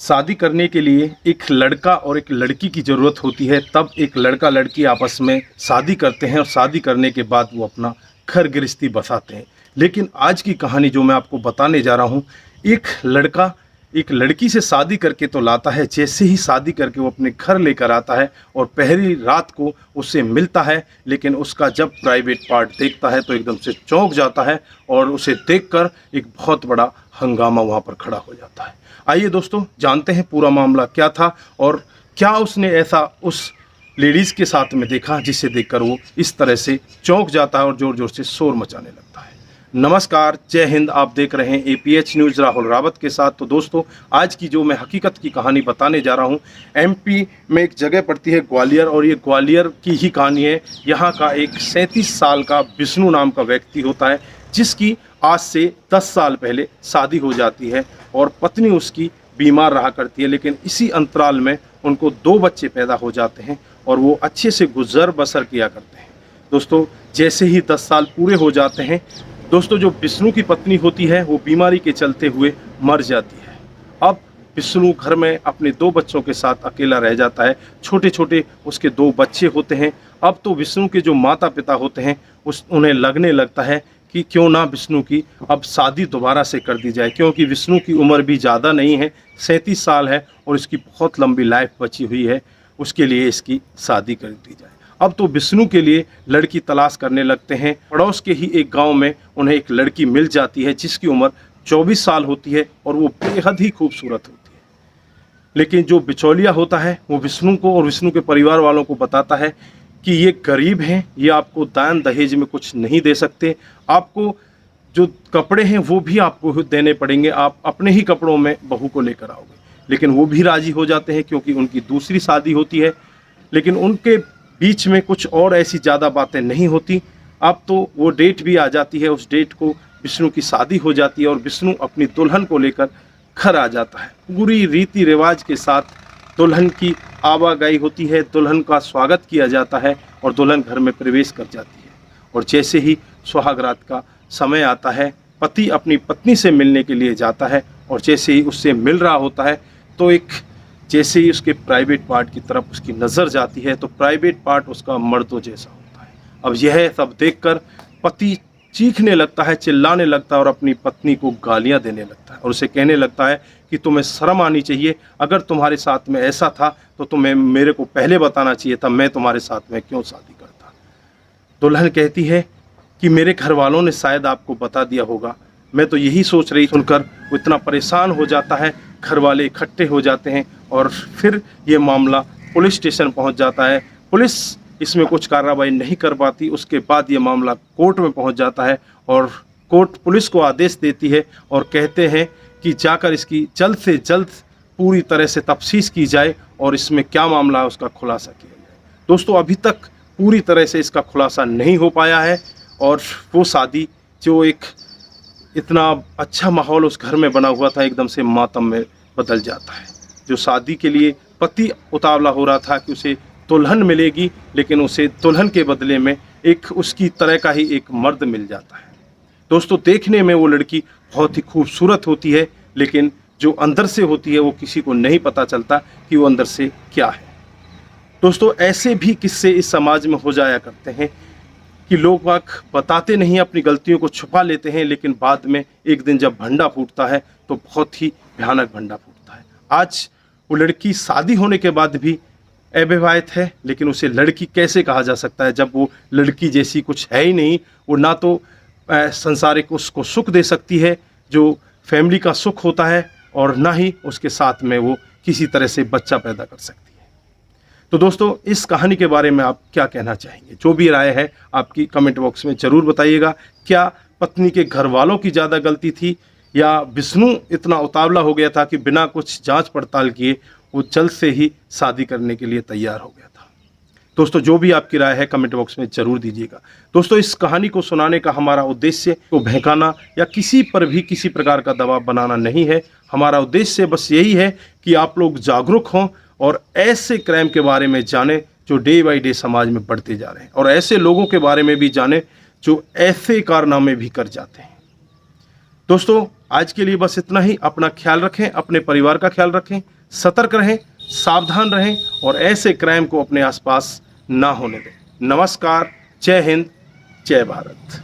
शादी करने के लिए एक लड़का और एक लड़की की ज़रूरत होती है। तब एक लड़का लड़की आपस में शादी करते हैं और शादी करने के बाद वो अपना घर गृहस्थी बसाते हैं। लेकिन आज की कहानी जो मैं आपको बताने जा रहा हूँ, एक लड़का एक लड़की से शादी करके तो लाता है। जैसे ही शादी करके वो अपने घर लेकर आता है और पहली रात को उससे मिलता है, लेकिन उसका जब प्राइवेट पार्ट देखता है तो एकदम से चौंक जाता है और उसे देखकर एक बहुत बड़ा हंगामा वहाँ पर खड़ा हो जाता है। आइए दोस्तों, जानते हैं पूरा मामला क्या था और क्या उसने ऐसा उस लेडीज़ के साथ में देखा जिसे देखकर वो इस तरह से चौंक जाता है और ज़ोर ज़ोर से शोर मचाने लगता है। नमस्कार, जय हिंद। आप देख रहे हैं APH न्यूज़ राहुल रावत के साथ। तो दोस्तों, आज की जो मैं हकीकत की कहानी बताने जा रहा हूँ, MP में एक जगह पड़ती है ग्वालियर, और ये ग्वालियर की ही कहानी है। यहाँ का एक 37 साल का विष्णु नाम का व्यक्ति होता है, जिसकी आज से 10 साल पहले शादी हो जाती है और पत्नी उसकी बीमार रहा करती है। लेकिन इसी अंतराल में उनको 2 बच्चे पैदा हो जाते हैं और वो अच्छे से गुजर बसर किया करते हैं। दोस्तों, जैसे ही 10 साल पूरे हो जाते हैं, दोस्तों जो विष्णु की पत्नी होती है वो बीमारी के चलते हुए मर जाती है। अब विष्णु घर में अपने 2 बच्चों के साथ अकेला रह जाता है। छोटे छोटे उसके 2 बच्चे होते हैं। अब तो विष्णु के जो माता पिता होते हैं उन्हें लगने लगता है कि क्यों ना विष्णु की अब शादी दोबारा से कर दी जाए, क्योंकि विष्णु की उम्र भी ज़्यादा नहीं है, 37 साल है और इसकी बहुत लंबी लाइफ बची हुई है। उसके लिए इसकी शादी कर दी जाए। अब तो विष्णु के लिए लड़की तलाश करने लगते हैं। पड़ोस के ही एक गांव में उन्हें एक लड़की मिल जाती है जिसकी उम्र 24 साल होती है और वो बेहद ही खूबसूरत होती है। लेकिन जो बिचौलिया होता है वो विष्णु को और विष्णु के परिवार वालों को बताता है कि ये गरीब हैं, ये आपको दान दहेज में कुछ नहीं दे सकते, आपको जो कपड़े हैं वो भी आपको देने पड़ेंगे, आप अपने ही कपड़ों में बहू को लेकर आओगे। लेकिन वो भी राजी हो जाते हैं क्योंकि उनकी दूसरी शादी होती है। लेकिन उनके बीच में कुछ और ऐसी ज़्यादा बातें नहीं होती। अब तो वो डेट भी आ जाती है, उस डेट को विष्णु की शादी हो जाती है और विष्णु अपनी दुल्हन को लेकर घर आ जाता है। पूरी रीति रिवाज के साथ दुल्हन की आवागई होती है, दुल्हन का स्वागत किया जाता है और दुल्हन घर में प्रवेश कर जाती है। और जैसे ही सुहागरात का समय आता है, पति अपनी पत्नी से मिलने के लिए जाता है और जैसे ही उससे मिल रहा होता है तो जैसे ही उसके प्राइवेट पार्ट की तरफ उसकी नज़र जाती है तो प्राइवेट पार्ट उसका मर्दों जैसा होता है। अब यह सब देखकर पति चीखने लगता है, चिल्लाने लगता है और अपनी पत्नी को गालियां देने लगता है और उसे कहने लगता है कि तुम्हें शर्म आनी चाहिए, अगर तुम्हारे साथ में ऐसा था तो तुम्हें मेरे को पहले बताना चाहिए था, मैं तुम्हारे साथ में क्यों शादी करता। दुल्हन कहती है कि मेरे घर वालों ने शायद आपको बता दिया होगा, मैं तो यही सोच रही। सुनकर वो इतना परेशान हो जाता है, घर वाले इकट्ठे हो जाते हैं और फिर ये मामला पुलिस स्टेशन पहुंच जाता है। पुलिस इसमें कुछ कार्रवाई नहीं कर पाती। उसके बाद ये मामला कोर्ट में पहुंच जाता है और कोर्ट पुलिस को आदेश देती है और कहते हैं कि जाकर इसकी जल्द से जल्द पूरी तरह से तफ्तीश की जाए और इसमें क्या मामला है उसका खुलासा किया जाए। दोस्तों, अभी तक पूरी तरह से इसका खुलासा नहीं हो पाया है और वो शादी जो एक इतना अच्छा माहौल उस घर में बना हुआ था, एकदम से मातम में बदल जाता है। जो शादी के लिए पति उतावला हो रहा था कि उसे दुल्हन मिलेगी, लेकिन उसे दुल्हन के बदले में एक उसकी तरह का ही एक मर्द मिल जाता है। दोस्तों, देखने में वो लड़की बहुत ही खूबसूरत होती है, लेकिन जो अंदर से होती है वो किसी को नहीं पता चलता कि वो अंदर से क्या है। दोस्तों, ऐसे भी किस्से इस समाज में हो जाया करते हैं कि लोग वाक बताते नहीं, अपनी गलतियों को छुपा लेते हैं, लेकिन बाद में एक दिन जब भंडा फूटता है तो बहुत ही भयानक भंडा फूटता है। आज वो लड़की शादी होने के बाद भी अविवाहित है, लेकिन उसे लड़की कैसे कहा जा सकता है जब वो लड़की जैसी कुछ है ही नहीं। वो ना तो संसारिक उसको सुख दे सकती है जो फैमिली का सुख होता है, और ना ही उसके साथ में वो किसी तरह से बच्चा पैदा कर सकती है। तो दोस्तों, इस कहानी के बारे में आप क्या कहना चाहेंगे? जो भी राय है आपकी कमेंट बॉक्स में ज़रूर बताइएगा। क्या पत्नी के घर वालों की ज़्यादा गलती थी या विष्णु इतना उतावला हो गया था कि बिना कुछ जांच पड़ताल किए वो जल्द से ही शादी करने के लिए तैयार हो गया था? दोस्तों, जो भी आपकी राय है कमेंट बॉक्स में ज़रूर दीजिएगा। दोस्तों, इस कहानी को सुनाने का हमारा उद्देश्य को बहकाना या किसी पर भी किसी प्रकार का दबाव बनाना नहीं है। हमारा उद्देश्य बस यही है कि आप लोग जागरूक हों और ऐसे क्राइम के बारे में जानें जो डे बाई डे समाज में बढ़ते जा रहे हैं, और ऐसे लोगों के बारे में भी जानें जो ऐसे कारनामे भी कर जाते हैं। दोस्तों आज के लिए बस इतना ही। अपना ख्याल रखें, अपने परिवार का ख्याल रखें, सतर्क रहें, सावधान रहें और ऐसे क्राइम को अपने आसपास ना होने दें। नमस्कार, जय हिंद, जय भारत।